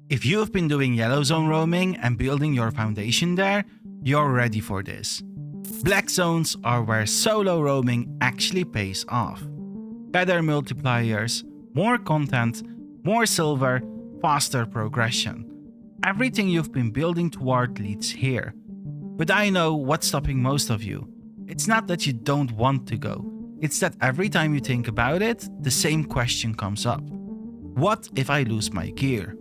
If you've been doing yellow zone roaming and building your foundation there, you're ready for this. Black zones are where solo roaming actually pays off. Better multipliers, more content, more silver, faster progression. Everything you've been building toward leads here. But I know what's stopping most of you. It's not that you don't want to go. It's that every time you think about it, the same question comes up. What if I lose my gear?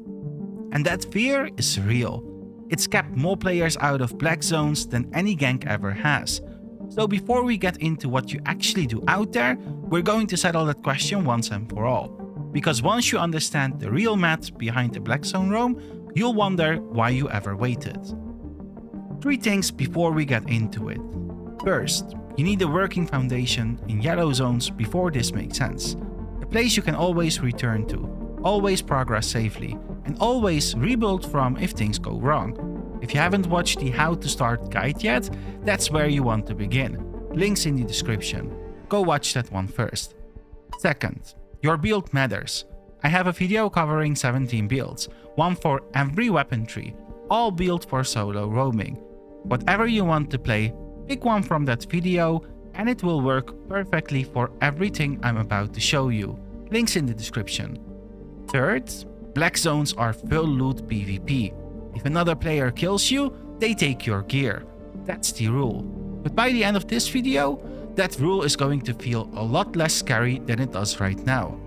And that fear is real. It's kept more players out of black zones than any gank ever has. So before we get into what you actually do out there, we're going to settle that question once and for all. Because once you understand the real math behind the black zone roam, you'll wonder why you ever waited. 3 things before we get into it. First, you need a working foundation in yellow zones before this makes sense. A place you can always return to, always progress safely, and always rebuild from if things go wrong. If you haven't watched the How to Start guide yet, that's where you want to begin. Links in the description. Go watch that one first. Second, your build matters. I have a video covering 17 builds, one for every weapon tree, all built for solo roaming. Whatever you want to play, pick one from that video and it will work perfectly for everything I'm about to show you. Links in the description. Third, black zones are full loot PvP. If another player kills you, they take your gear. That's the rule. But by the end of this video, that rule is going to feel a lot less scary than it does right now.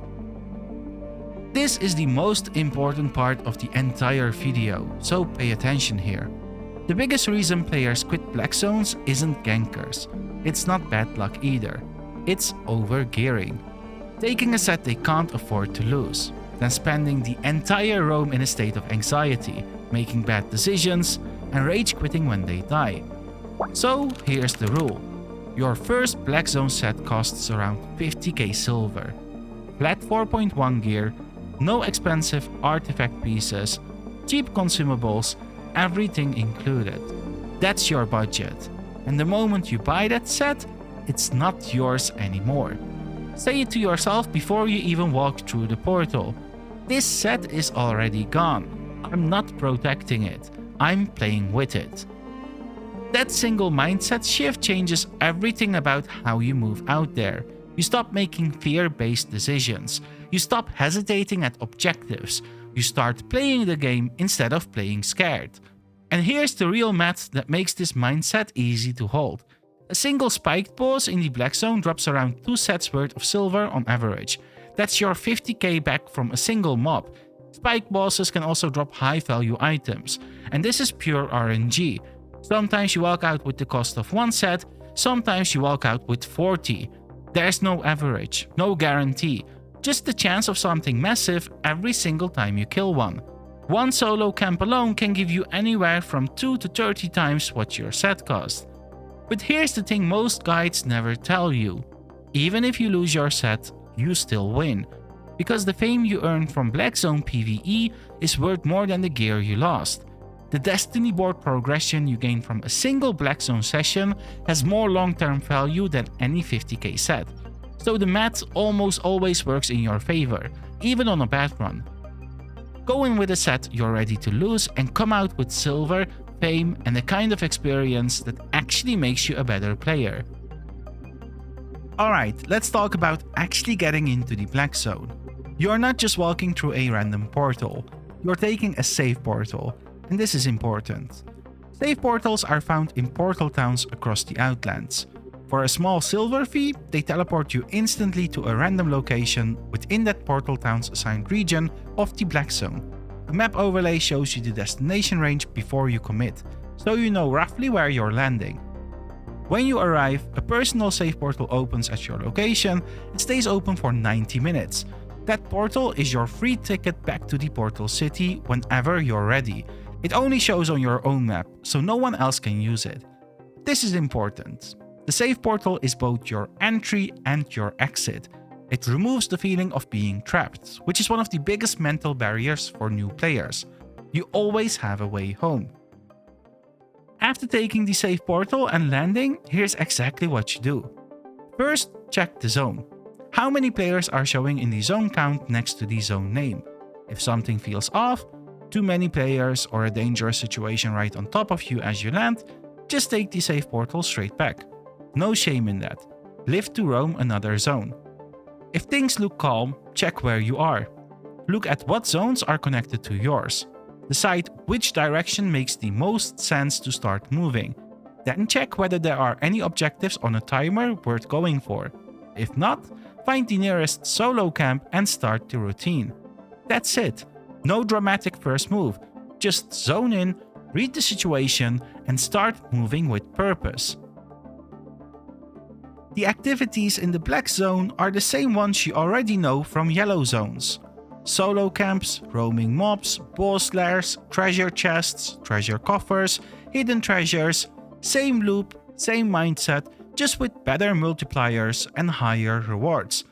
This is the most important part of the entire video, so pay attention here. The biggest reason players quit black zones isn't gankers. It's not bad luck either. It's overgearing. Taking a set they can't afford to lose, then spending the entire roam in a state of anxiety, making bad decisions, and rage quitting when they die. So here's the rule. Your first black zone set costs around 50k silver. Flat 4.1 gear, no expensive artifact pieces, cheap consumables, everything included. That's your budget. And the moment you buy that set, it's not yours anymore. Say it to yourself before you even walk through the portal. This set is already gone. I'm not protecting it. I'm playing with it. That single mindset shift changes everything about how you move out there. You stop making fear-based decisions. You stop hesitating at objectives. You start playing the game instead of playing scared. And here's the real math that makes this mindset easy to hold. A single spiked boss in the black zone drops around 2 sets worth of silver on average. That's your 50k back from a single mob. Spike bosses can also drop high value items, and this is pure RNG. Sometimes you walk out with the cost of 1 set, sometimes you walk out with 40. There's no average, no guarantee, just the chance of something massive every single time you kill one. One solo camp alone can give you anywhere from 2 to 30 times what your set cost. But here's the thing most guides never tell you. Even if you lose your set, you still win. Because the fame you earn from Black Zone PvE is worth more than the gear you lost. The Destiny board progression you gain from a single Black Zone session has more long-term value than any 50k set. So the math almost always works in your favor, even on a bad run. Go in with a set you're ready to lose and come out with silver, fame, and the kind of experience that actually makes you a better player. Alright, let's talk about actually getting into the Black Zone. You're not just walking through a random portal, you're taking a safe portal, and this is important. Safe portals are found in portal towns across the Outlands. For a small silver fee, they teleport you instantly to a random location within that portal town's assigned region of the Black Zone. A map overlay shows you the destination range before you commit, so you know roughly where you're landing. When you arrive, a personal safe portal opens at your location and stays open for 90 minutes. That portal is your free ticket back to the portal city whenever you're ready. It only shows on your own map, so no one else can use it. This is important. The safe portal is both your entry and your exit. It removes the feeling of being trapped, which is one of the biggest mental barriers for new players. You always have a way home. After taking the safe portal and landing, here's exactly what you do. First, check the zone. How many players are showing in the zone count next to the zone name? If something feels off, Too many players or a dangerous situation right on top of you as you land, just take the safe portal straight back. No shame in that. Live to roam another zone. If things look calm, check where you are. Look at what zones are connected to yours. Decide which direction makes the most sense to start moving. Then check whether there are any objectives on a timer worth going for. If not, find the nearest solo camp and start the routine. That's it. No dramatic first move. Just zone in, read the situation, and start moving with purpose. The activities in the black zone are the same ones you already know from yellow zones. Solo camps, roaming mobs, boss lairs, treasure chests, treasure coffers, hidden treasures. Same loop, same mindset, just with better multipliers and higher rewards.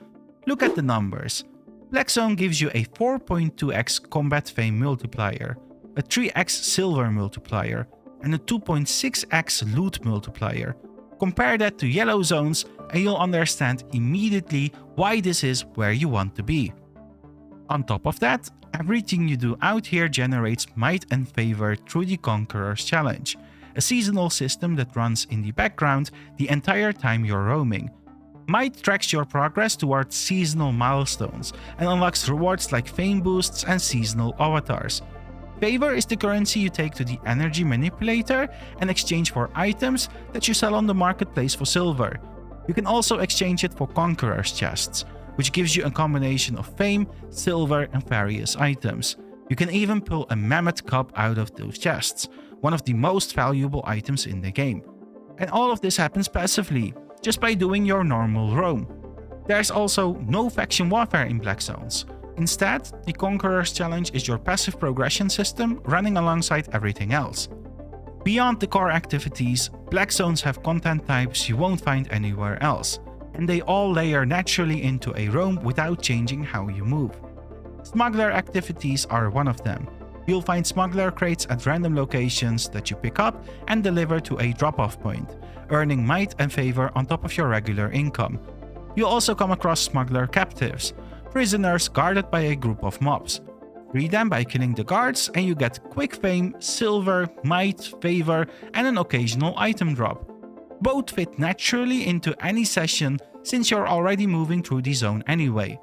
Look at the numbers. Black Zone gives you a 4.2x combat fame multiplier, a 3x silver multiplier, and a 2.6x loot multiplier. Compare that to yellow zones and you'll understand immediately why this is where you want to be. On top of that, everything you do out here generates might and favor through the Conqueror's Challenge, a seasonal system that runs in the background the entire time you're roaming. Might tracks your progress towards seasonal milestones and unlocks rewards like fame boosts and seasonal avatars. Favor is the currency you take to the energy manipulator and exchange for items that you sell on the marketplace for silver. You can also exchange it for Conqueror's chests, which gives you a combination of fame, silver, and various items. You can even pull a mammoth cup out of those chests, one of the most valuable items in the game. And all of this happens passively, just by doing your normal roam. There's also no faction warfare in Black Zones. Instead, the Conqueror's Challenge is your passive progression system running alongside everything else. Beyond the core activities, Black Zones have content types you won't find anywhere else, and they all layer naturally into a roam without changing how you move. Smuggler activities are one of them. You'll find smuggler crates at random locations that you pick up and deliver to a drop-off point, earning might and favor on top of your regular income. You'll also come across smuggler captives, prisoners guarded by a group of mobs. Free them by killing the guards and you get quick fame, silver, might, favor, and an occasional item drop. Both fit naturally into any session since you're already moving through the zone anyway.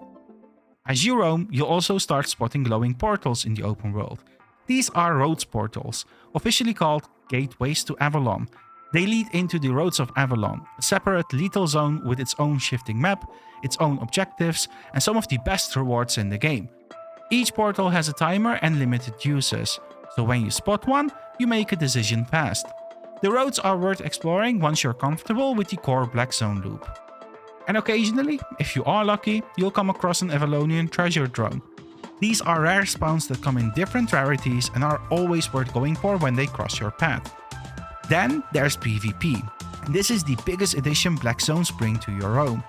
As you roam, you'll also start spotting glowing portals in the open world. These are roads portals, officially called Gateways to Avalon. They lead into the Roads of Avalon, a separate lethal zone with its own shifting map, its own objectives, and some of the best rewards in the game. Each portal has a timer and limited uses, so when you spot one, you make a decision fast. The roads are worth exploring once you're comfortable with the core Black Zone loop. And occasionally, if you are lucky, you'll come across an Avalonian treasure drone. These are rare spawns that come in different rarities and are always worth going for when they cross your path. Then there's PvP, and this is the biggest addition Black Zones bring to your roam.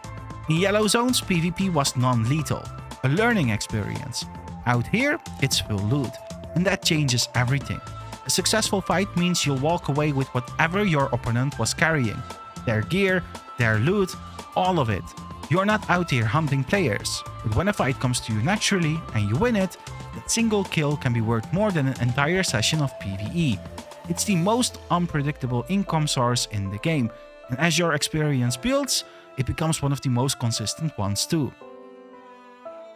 In Yellow Zones, PvP was non-lethal, a learning experience. Out here, it's full loot, and that changes everything. A successful fight means you'll walk away with whatever your opponent was carrying. Their gear, their loot, all of it. You're not out here hunting players, but when a fight comes to you naturally and you win it, that single kill can be worth more than an entire session of PvE. It's the most unpredictable income source in the game, and as your experience builds, it becomes one of the most consistent ones too.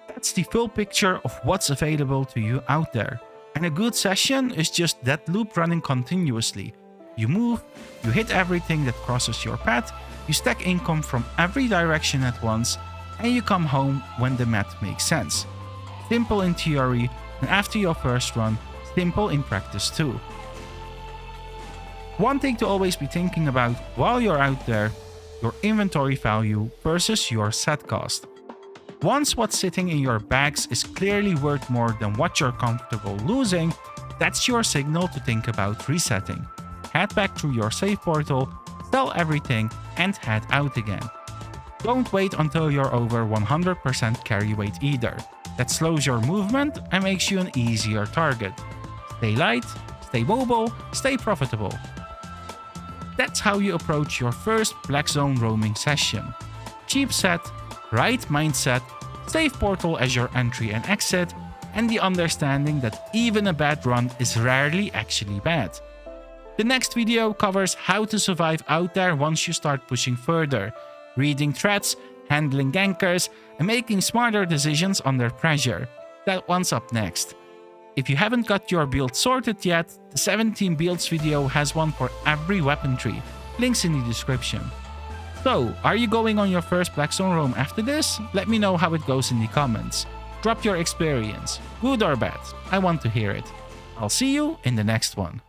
That's the full picture of what's available to you out there. And a good session is just that loop running continuously. You move, you hit everything that crosses your path, you stack income from every direction at once, and you come home when the math makes sense. Simple in theory, and after your first run, simple in practice too. One thing to always be thinking about while you're out there, your inventory value versus your set cost. Once what's sitting in your bags is clearly worth more than what you're comfortable losing, that's your signal to think about resetting. Head back through your save portal, sell everything, and head out again. Don't wait until you're over 100% carry weight either. That slows your movement and makes you an easier target. Stay light, stay mobile, stay profitable. That's how you approach your first Black Zone roaming session. Cheap set, right mindset, save portal as your entry and exit, and the understanding that even a bad run is rarely actually bad. The next video covers how to survive out there once you start pushing further, reading threats, handling gankers, and making smarter decisions under pressure. That one's up next. If you haven't got your build sorted yet, the 17 builds video has one for every weapon tree, links in the description. So, are you going on your first Black Zone roam after this? Let me know how it goes in the comments. Drop your experience, good or bad, I want to hear it. I'll see you in the next one.